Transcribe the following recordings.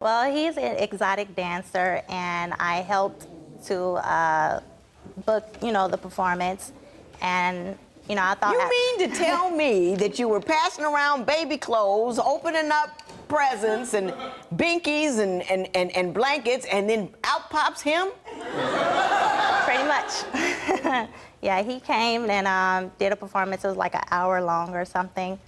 Well, he's an exotic dancer, and I helped to book, the performance. And, I thought... You mean to tell me that you were passing around baby clothes, opening up presents and binkies and blankets, and then out pops him? Pretty much. Yeah, he came and did a performance. It was like an hour long or something.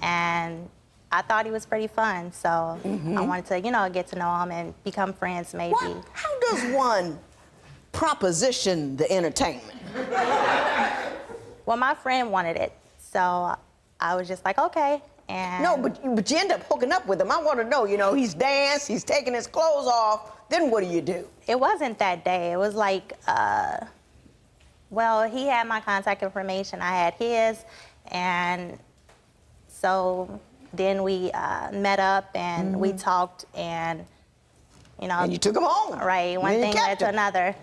And I thought he was pretty fun, so I wanted to, get to know him and become friends, maybe. How does one proposition the entertainment? Well, my friend wanted it, so I was just like, okay. And no, but you end up hooking up with him. I want to know, he's danced, he's taking his clothes off. Then what do you do? It wasn't that day. It was like, well, he had my contact information, I had his, and so then we met up and we talked, and and you took him home. Right, one thing led to another.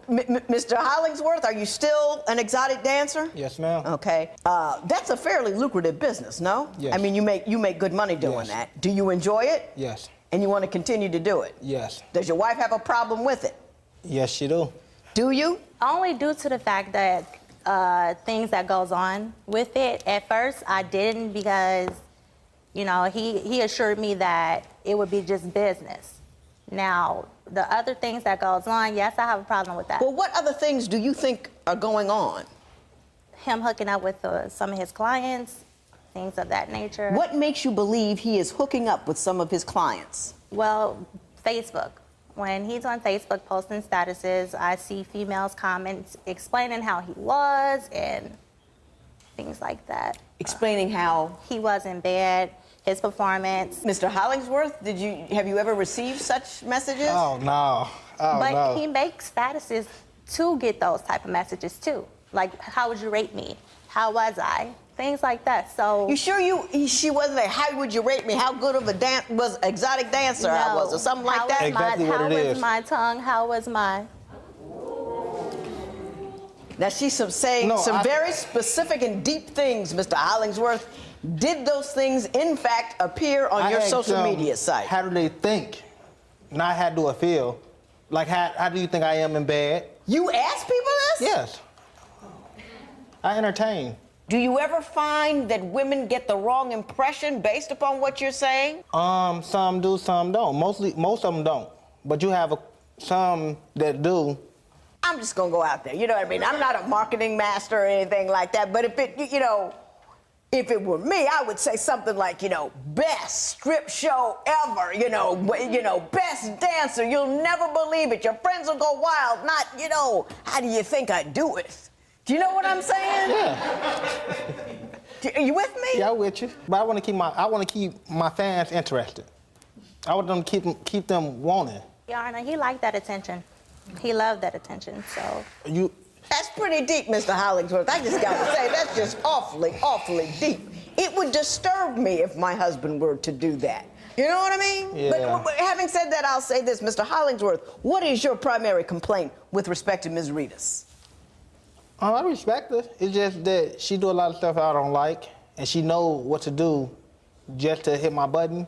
Mr. Hollingsworth, are you still an exotic dancer? Yes, ma'am. Okay. That's a fairly lucrative business, no? Yes. I mean, you make good money doing that. Do you enjoy it? Yes. And you want to continue to do it? Yes. Does your wife have a problem with it? Yes, she do. Do you? Only due to the fact that things that goes on with it. At first, I didn't because, he assured me that it would be just business. Now, the other things that goes on, yes, I have a problem with that. Well, what other things do you think are going on? Him hooking up with some of his clients, things of that nature. What makes you believe he is hooking up with some of his clients? Well, Facebook. When he's on Facebook posting statuses, I see females comments explaining how he was and things like that. Explaining how? He was in bed, his performance. Mr. Hollingsworth, have you ever received such messages? Oh, no. Oh, but no. he makes statuses to get those type of messages, too. Like, how would you rate me? How was I? Things like that, so... You sure she wasn't like, how would you rate me? How good of a exotic dancer I was, or something like that? Exactly what it is. How was my tongue? How was my... Now, she's saying some very specific and deep things, Mr. Hollingsworth. Did those things, in fact, appear on your social media site? How do they think? Not how do I feel. Like, how do you think I am in bed? You ask people this? Yes. I entertain. Do you ever find that women get the wrong impression based upon what you're saying? Some do, some don't. Most of them don't. But you have some that do. I'm just gonna go out there, you know what I mean? I'm not a marketing master or anything like that, but if it were me, I would say something like, best strip show ever, best dancer, you'll never believe it, your friends will go wild, not, how do you think I do it? Do you know what I'm saying? Yeah. Are you with me? Yeah, I'm with you. But I want to keep my fans interested. I want them to keep them wanting. Yarna, he liked that attention. He loved that attention, so... That's pretty deep, Mr. Hollingsworth. I just gotta say, that's just awfully, awfully deep. It would disturb me if my husband were to do that. You know what I mean? Yeah. But having said that, I'll say this, Mr. Hollingsworth, what is your primary complaint with respect to Ms. Reedus? I respect her. It's just that she do a lot of stuff I don't like, and she know what to do just to hit my button.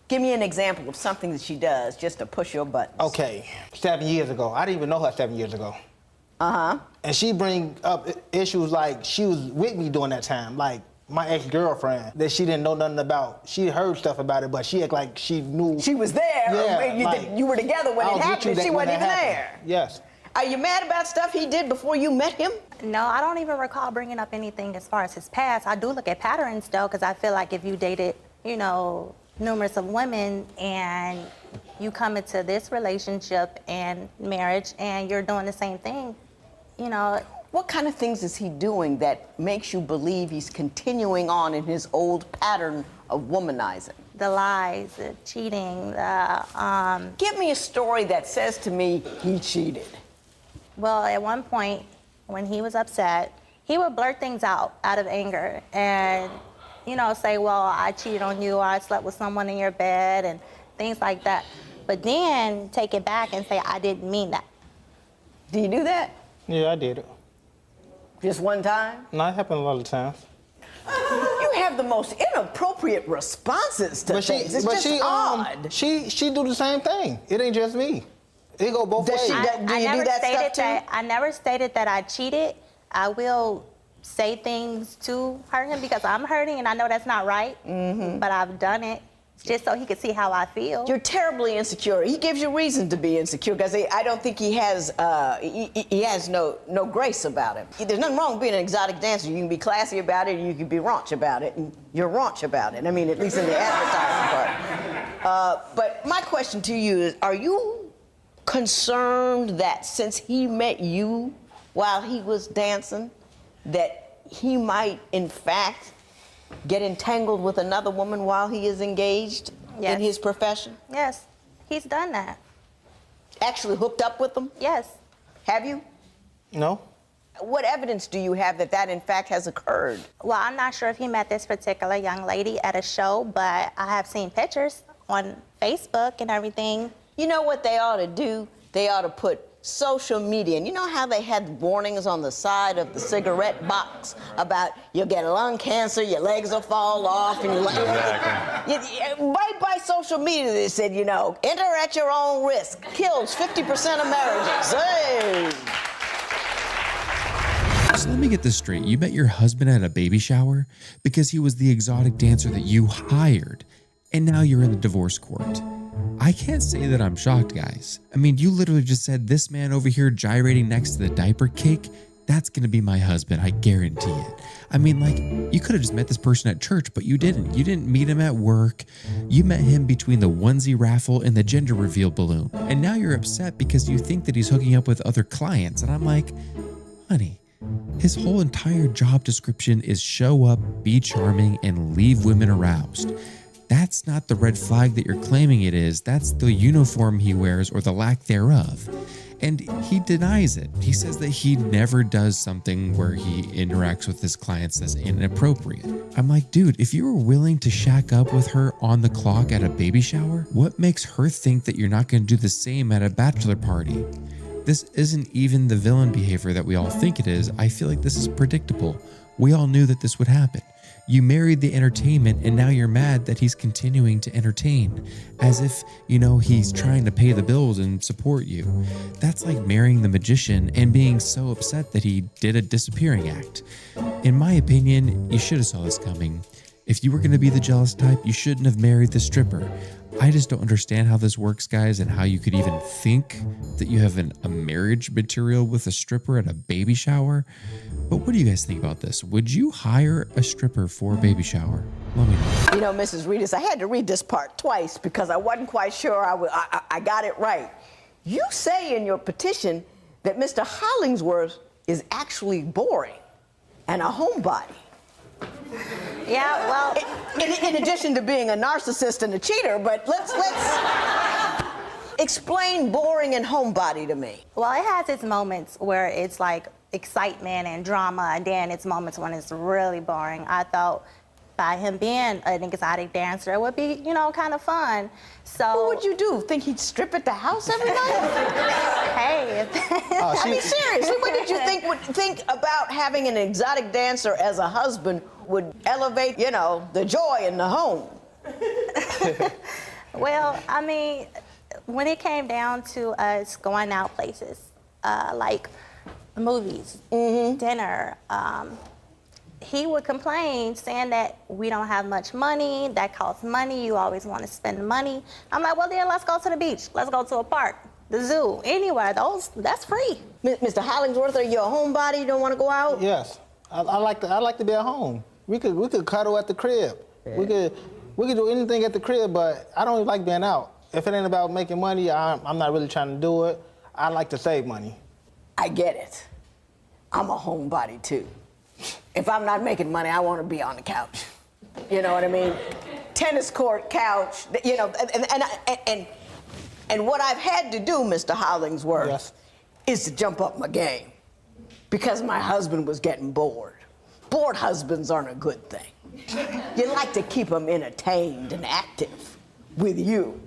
Give me an example of something that she does just to push your buttons. Okay, 7 years ago. I didn't even know her 7 years ago. Uh-huh. And she bring up issues like she was with me during that time, like my ex-girlfriend that she didn't know nothing about. She heard stuff about it, but she act like she knew. She was there. Yeah, you were together when it happened. She wasn't even there. Yes. Are you mad about stuff he did before you met him? No, I don't even recall bringing up anything as far as his past. I do look at patterns, though, because I feel like if you dated, numerous of women and you come into this relationship and marriage and you're doing the same thing, What kind of things is he doing that makes you believe he's continuing on in his old pattern of womanizing? The lies, the cheating, Give me a story that says to me he cheated. Well, at one point, when he was upset, he would blurt things out of anger and, say, well, I cheated on you, or I slept with someone in your bed, and things like that. But then take it back and say, I didn't mean that. Do you do that? Yeah, I did it. Just one time? No, it happened a lot of times. You have the most inappropriate responses to things. It's just odd. She do the same thing. It ain't just me. It go both ways. Do you do that stuff too? I never stated that I cheated. I will say things to hurt him because I'm hurting and I know that's not right. But I've done it just so he could see how I feel. You're terribly insecure. He gives you reason to be insecure because I don't think he has no grace about him. There's nothing wrong with being an exotic dancer. You can be classy about it, and you can be raunch about it, and you're raunch about it. I mean, at least in the advertising part. But my question to you is, are you concerned that since he met you while he was dancing, that he might, in fact, get entangled with another woman while he is engaged in his profession? Yes, he's done that. Actually hooked up with them? Yes. Have you? No. What evidence do you have that in fact has occurred? Well, I'm not sure if he met this particular young lady at a show, but I have seen pictures on Facebook and everything. You know what they ought to do? They ought to put social media, and you know how they had warnings on the side of the cigarette box about you'll get lung cancer, your legs will fall off, and right by social media they said, you know, enter at your own risk, kills 50% of marriages. Hey! So let me get this straight. You met your husband at a baby shower because he was the exotic dancer that you hired, and now you're in the divorce court. I can't say that I'm shocked, guys. I mean, you literally just said this man over here gyrating next to the diaper cake, that's gonna be my husband, I guarantee it. I mean, like, you could have just met this person at church, but you didn't. You didn't meet him at work. You met him between the onesie raffle and the gender reveal balloon. And now you're upset because you think that he's hooking up with other clients. And I'm like, honey, his whole entire job description is show up, be charming, and leave women aroused. That's not the red flag that you're claiming it is. That's the uniform he wears or the lack thereof. And he denies it. He says that he never does something where he interacts with his clients as inappropriate. I'm like, dude, if you were willing to shack up with her on the clock at a baby shower, what makes her think that you're not going to do the same at a bachelor party? This isn't even the villain behavior that we all think it is. I feel like this is predictable. We all knew that this would happen. You married the entertainment and now you're mad that he's continuing to entertain, as if, you know, he's trying to pay the bills and support you. That's like marrying the magician and being so upset that he did a disappearing act. In my opinion, you should have saw this coming. If you were going to be the jealous type, you shouldn't have married the stripper. I just don't understand how this works, guys, and how you could even think that you have a marriage material with a stripper at a baby shower. But what do you guys think about this? Would you hire a stripper for a baby shower? Let me know. You know, Mrs. Reedus, I had to read this part twice because I wasn't quite sure I got it right. You say in your petition that Mr. Hollingsworth is actually boring and a homebody. Yeah, well, In addition to being a narcissist and a cheater, but let's explain boring and homebody to me. well, it has its moments where it's like excitement and drama, and then it's moments when it's really boring. I thought by him being an exotic dancer, it would be, you know, kind of fun. So What would you do? Think he'd strip at the house every night? hey, I mean, seriously, what did you think about having an exotic dancer as a husband would elevate, you know, the joy in the home? well, I mean, when it came down to us going out places, like movies, dinner, he would complain saying that we don't have much money, that costs money, you always want to spend money. I'm like, well, then let's go to the beach. Let's go to a park, the zoo, anywhere. That's free. Mr. Hollingsworth, are you a homebody? You don't want to go out? Yes. I like to be at home. We could cuddle at the crib. Yeah. We could do anything at the crib, but I don't like being out. If it ain't about making money, I'm not really trying to do it. I like to save money. I get it. I'm a homebody too. If I'm not making money, I want to be on the couch. You know what I mean? Tennis court, couch, you know, and what I've had to do, Mr. Hollingsworth, yes, is to jump up my game because my husband was getting bored. Bored husbands aren't a good thing. You like to keep them entertained and active with you.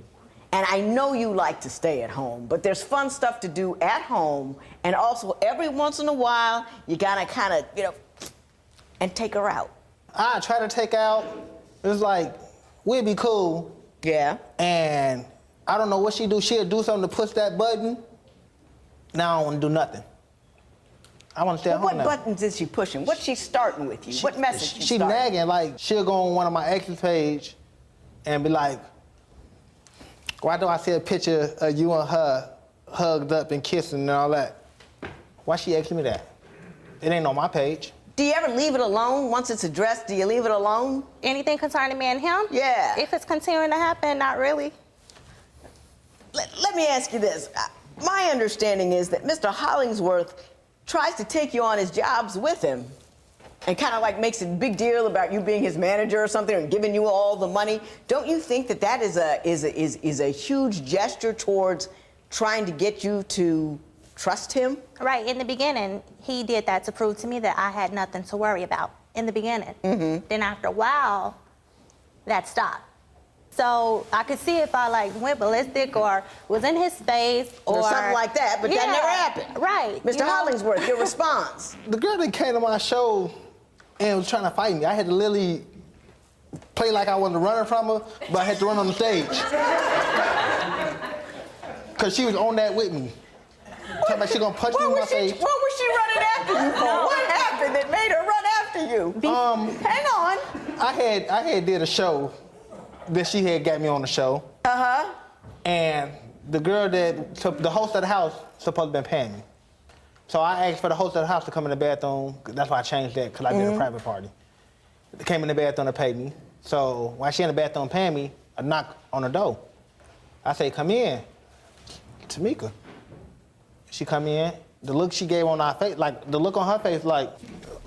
And I know you like to stay at home, but there's fun stuff to do at home, and also every once in a while, you gotta kind of, you know, and take her out. I try to take out. It's like, we'd be cool. Yeah. And I don't know what she do. She'll do something to push that button. Now I don't want to do nothing. I want to stay at home What now. buttons is she pushing? What's she starting with you? What message She nagging, like, she'll go on one of my ex's page and be like, why do I see a picture of you and her hugged up and kissing and all that? Why she asking me that? It ain't on my page. Do you ever leave it alone? Once it's addressed, do you leave it alone? Anything concerning me and him? Yeah. If it's continuing to happen, not really. Let me ask you this. My understanding is that Mr. Hollingsworth tries to take you on his jobs with him and kind of like makes a big deal about you being his manager or something and giving you all the money. Don't you think that that is a huge gesture towards trying to get you to trust him? Right, in the beginning, he did that to prove to me that I had nothing to worry about in the beginning. Mm-hmm. Then after a while, that stopped. So I could see if I like went ballistic or was in his face or something like that, but that never happened. Right. Mr. Hollingsworth, your response. The girl that came to my show and was trying to fight me, I had to literally play like I wasn't running from her, but I had to run on the stage. Because she was on that with me. Talking about she gonna punch me in my face. What was she running after you for? What happened that made her run after you? Hang on. I had did a show that she had got me on the show. Uh-huh. And the girl the host of the house supposed to been paying me. So I asked for the host of the house to come in the bathroom. That's why I changed that, because I did a private party. They came in the bathroom to pay me. So while she in the bathroom paying me, I knock on the door. I say, come in, Tamika. She come in, the look she gave on our face, like the look on her face, like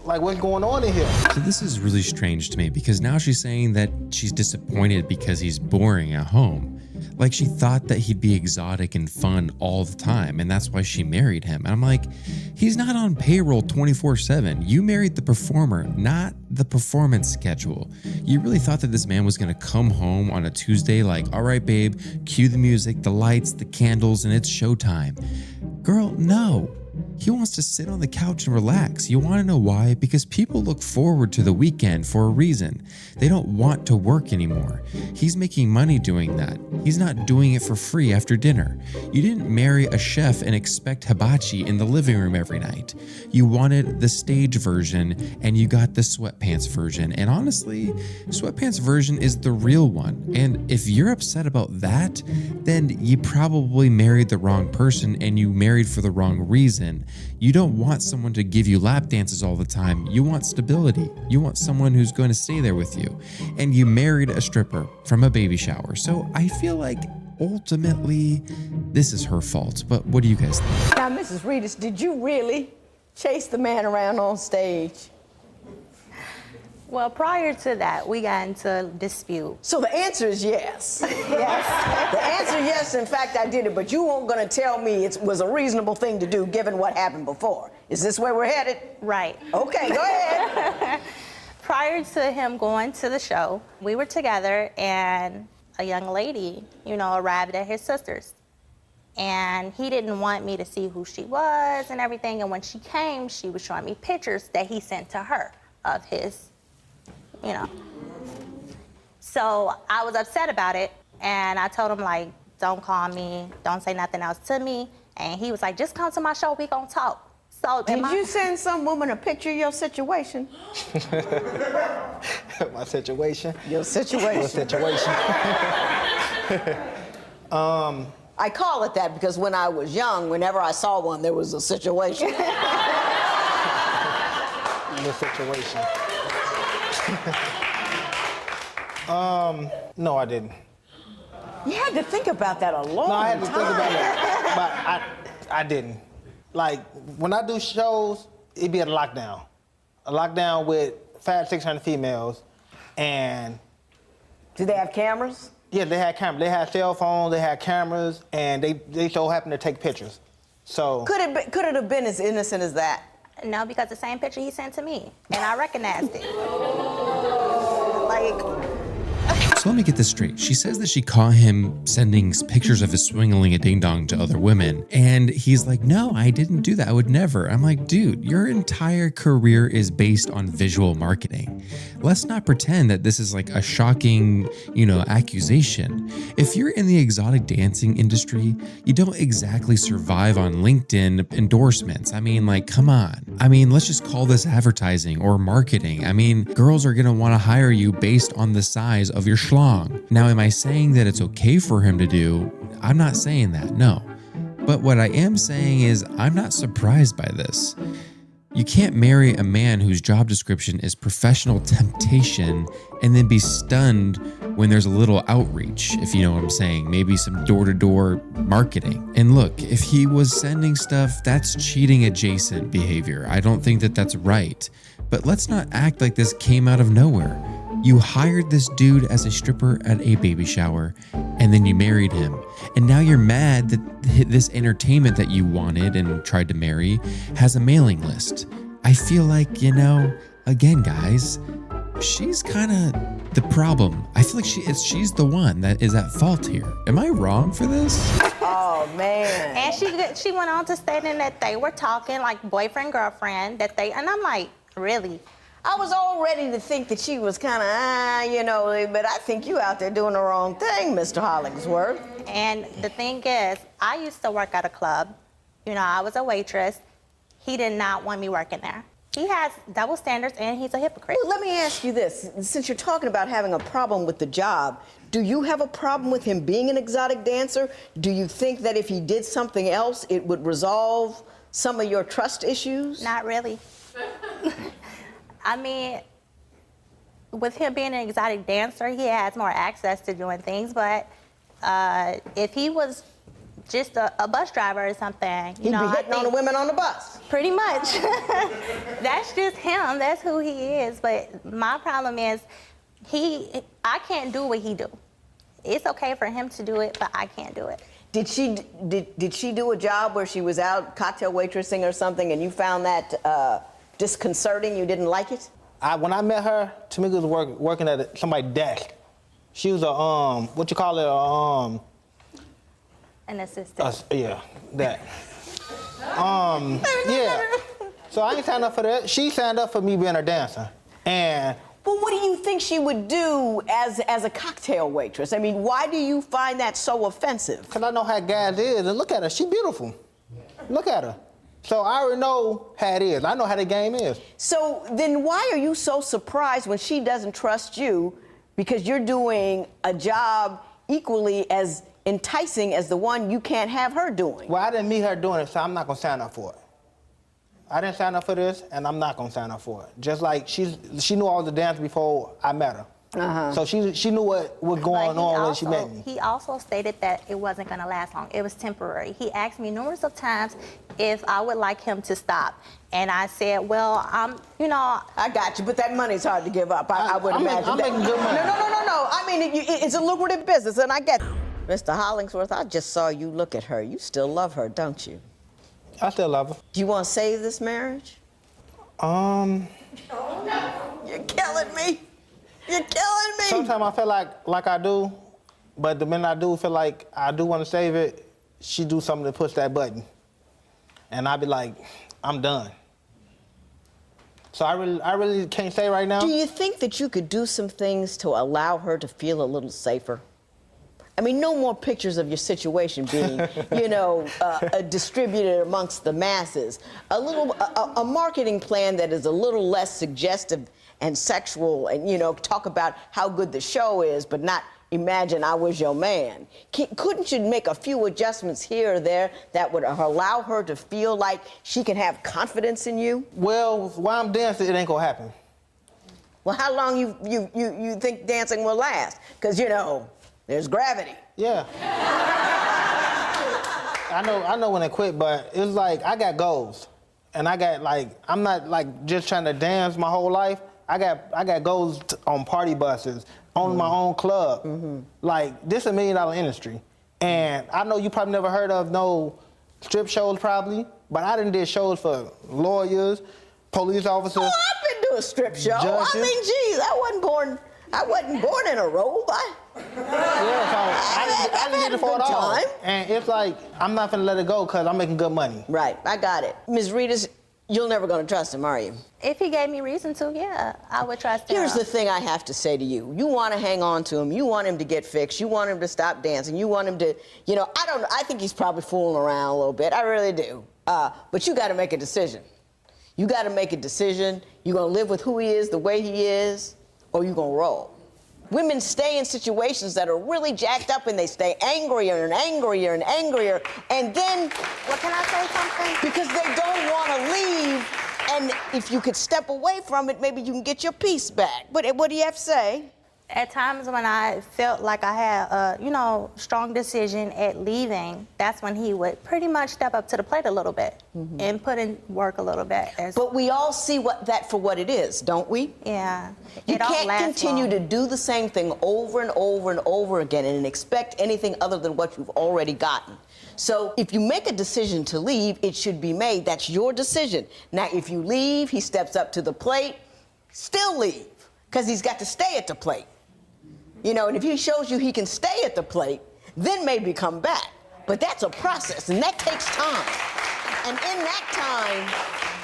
what's going on in here? So this is really strange to me because now she's saying that she's disappointed because he's boring at home. Like she thought that he'd be exotic and fun all the time, and that's why she married him. And I'm like, he's not on payroll 24/7. You married the performer, not the performance schedule. You really thought that this man was gonna come home on a Tuesday like, all right, babe, cue the music, the lights, the candles, and it's showtime. Girl, no. He wants to sit on the couch and relax. You want to know why? Because people look forward to the weekend for a reason. They don't want to work anymore. He's making money doing that. He's not doing it for free after dinner. You didn't marry a chef and expect hibachi in the living room every night. You wanted the stage version and you got the sweatpants version. And honestly, sweatpants version is the real one. And if you're upset about that, then you probably married the wrong person and you married for the wrong reason. You don't want someone to give you lap dances all the time. You want stability. You want someone who's going to stay there with you. And you married a stripper from a baby shower. So I feel like ultimately this is her fault. But what do you guys think? Now, Mrs. Reedus, did you really chase the man around on stage? Well, prior to that, we got into a dispute. So the answer is yes. Yes. The answer is yes, in fact, I did it, but you weren't going to tell me it was a reasonable thing to do given what happened before. Is this where we're headed? Right. Okay, go ahead. Prior to him going to the show, we were together and a young lady, arrived at his sister's. And he didn't want me to see who she was and everything. And when she came, she was showing me pictures that he sent to her of his, So I was upset about it. And I told him, don't call me, don't say nothing else to me. And he was like, just come to my show, we gonna talk. So Did you send some woman a picture of your situation? My situation? Your situation. Your situation. I call it that because when I was young, whenever I saw one, there was a situation. Your situation. No, I didn't. You had to think about that a long time. No, I had to think about it, but I didn't. Like, when I do shows, it'd be a lockdown. A lockdown with 500-600 females, and... Do they have cameras? Yeah, they had cameras. They had cell phones, they had cameras, and they so happened to take pictures. So... Could it have been as innocent as that? No, because the same picture he sent to me, and I recognized it. So let me get this straight. She says that she caught him sending pictures of his swing-a-ling-a-ding-dong to other women. And he's like, no, I didn't do that. I would never. I'm like, dude, your entire career is based on visual marketing. Let's not pretend that this is like a shocking, accusation. If you're in the exotic dancing industry, you don't exactly survive on LinkedIn endorsements. I mean, like, come on. I mean, let's just call this advertising or marketing. I mean, girls are going to want to hire you based on the size of your schlong. Now, am I saying that it's okay for him to do? I'm not saying that, no. But what I am saying is I'm not surprised by this. You can't marry a man whose job description is professional temptation and then be stunned when there's a little outreach, if you know what I'm saying, maybe some door-to-door marketing. And look, if he was sending stuff, that's cheating adjacent behavior. I don't think that that's right. But let's not act like this came out of nowhere. You hired this dude as a stripper at a baby shower, and then you married him. And now you're mad that this entertainment that you wanted and tried to marry has a mailing list. I feel like, again, guys, she's kind of the problem. I feel like she's the one that is at fault here. Am I wrong for this? Oh, man. And she went on to stating that they were talking like boyfriend, girlfriend, and I'm like, really? I was all ready to think that she was kind of, but I think you out there doing the wrong thing, Mr. Hollingsworth. And the thing is, I used to work at a club. I was a waitress. He did not want me working there. He has double standards and he's a hypocrite. Well, let me ask you this. Since you're talking about having a problem with the job, do you have a problem with him being an exotic dancer? Do you think that if he did something else, it would resolve some of your trust issues? Not really. I mean, with him being an exotic dancer, he has more access to doing things, but if he was just a bus driver or something, He'd be hitting on the women on the bus. Pretty much. That's just him. That's who he is. But my problem is I can't do what he do. It's okay for him to do it, but I can't do it. Did she do a job where she was out cocktail waitressing or something and you found that disconcerting? You didn't like it? When I met her, Tamika was working at somebody's desk. She was An assistant. yeah, that. Yeah. So I ain't signed up for that. She signed up for me being a dancer. And Well, what do you think she would do as a cocktail waitress? I mean, why do you find that so offensive? because I know how guys is, and look at her, she beautiful. Look at her. So I already know how it is. I know how the game is. So then why are you so surprised when she doesn't trust you because you're doing a job equally as enticing as the one you can't have her doing? Well, I didn't meet her doing it, so I'm not gonna sign up for it. I didn't sign up for this, and I'm not gonna sign up for it. Just like she knew all the dance before I met her. So she knew what was going on when she met me. He also stated that it wasn't going to last long. It was temporary. He asked me numerous of times if I would like him to stop. And I said, well, I got you, but that money's hard to give up. I would imagine I'm that. making good money. No. I mean, it's a lucrative business, and I get it. Mr. Hollingsworth, I just saw you look at her. You still love her, don't you? I still love her. Do you want to save this marriage? You're killing me. You're killing me. Sometimes I feel like I do, but the minute I do feel like I do want to save it, she do something to push that button. And I be like, I'm done. So I really can't say right now. Do you think that you could do some things to allow her to feel a little safer? I mean, no more pictures of your situation being, distributed amongst the masses. A marketing plan that is a little less suggestive and sexual, and talk about how good the show is, but not imagine I was your man. Couldn't you make a few adjustments here or there that would allow her to feel like she can have confidence in you? Well, while I'm dancing, it ain't gonna happen. Well, how long you think dancing will last? Because there's gravity. Yeah. I know when to quit, but it's like I got goals, and I got I'm not just trying to dance my whole life. I got goals on party buses, on my own club. This $1 million industry, and I know you probably never heard of no strip shows probably, but I done did shows for lawyers, police officers. Oh, I've been to a strip show. Judges. I mean, geez, I wasn't born I wasn't born in a robe. I didn't get it for it all. And it's like, I'm not gonna let it go because I'm making good money. Right, I got it. Ms. Reedus, you're never gonna trust him, are you? If he gave me reason to, yeah, I would trust him. Here's the thing I have to say to you. You want to hang on to him. You want him to get fixed. You want him to stop dancing. You want him to, I think he's probably fooling around a little bit. I really do. But you got to make a decision. You got to make a decision. You going to live with who he is, the way he is, or you going to roll? Women stay in situations that are really jacked up, and they stay angrier and angrier and angrier, and then... Well, can I say something? Because they don't want to leave, and if you could step away from it, maybe you can get your peace back. But what do you have to say? At times when I felt like I had a, strong decision at leaving, that's when he would pretty much step up to the plate a little bit and put in work a little bit. But we all see that for what it is, don't we? Yeah. You can't continue to do the same thing over and over and over again and expect anything other than what you've already gotten. So if you make a decision to leave, it should be made. That's your decision. Now, if you leave, he steps up to the plate, still leave, because he's got to stay at the plate. And if he shows you he can stay at the plate, then maybe come back. But that's a process, and that takes time. And in that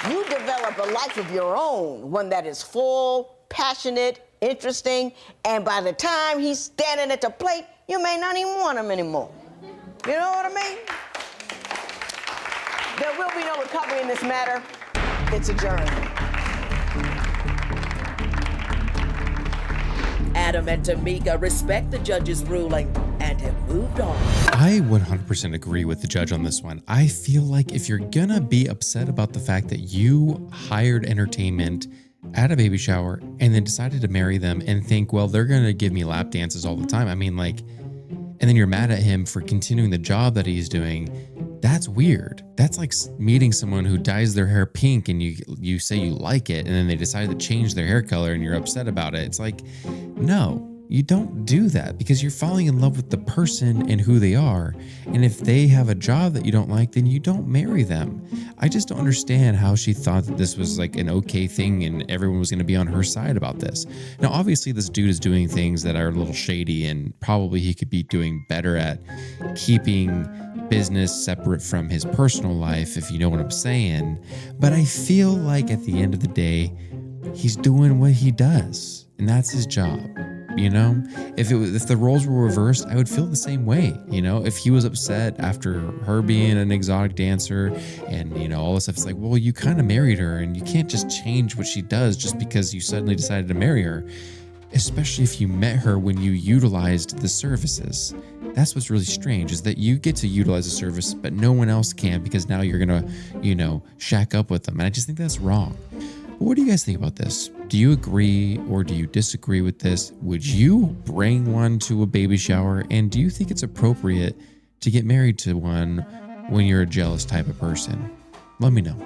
time, you develop a life of your own, one that is full, passionate, interesting, and by the time he's standing at the plate, you may not even want him anymore. You know what I mean? There will be no recovery in this matter. It's adjourned. Adam and Tamika respect the judge's ruling and have moved on. I 100% agree with the judge on this one. I feel like if you're gonna be upset about the fact that you hired entertainment at a baby shower and then decided to marry them and think, well, they're gonna give me lap dances all the time. I mean, like, and then you're mad at him for continuing the job that he's doing. That's weird. That's like meeting someone who dyes their hair pink and you say you like it and then they decide to change their hair color and you're upset about it. It's like, no, you don't do that because you're falling in love with the person and who they are. And if they have a job that you don't like, then you don't marry them. I just don't understand how she thought that this was like an okay thing and everyone was going to be on her side about this. Now, obviously, this dude is doing things that are a little shady and probably he could be doing better at keeping business separate from his personal life, if you know what I'm saying. But I feel like at the end of the day, he's doing what he does, and that's his job. If the roles were reversed, I would feel the same way. If he was upset after her being an exotic dancer and all this stuff, it's like, well, you kind of married her and you can't just change what she does just because you suddenly decided to marry her, especially if you met her when you utilized the services. That's what's really strange, is that you get to utilize a service, but no one else can because now you're gonna, shack up with them. And I just think that's wrong. What do you guys think about this? Do you agree or do you disagree with this? Would you bring one to a baby shower? And do you think it's appropriate to get married to one when you're a jealous type of person? Let me know.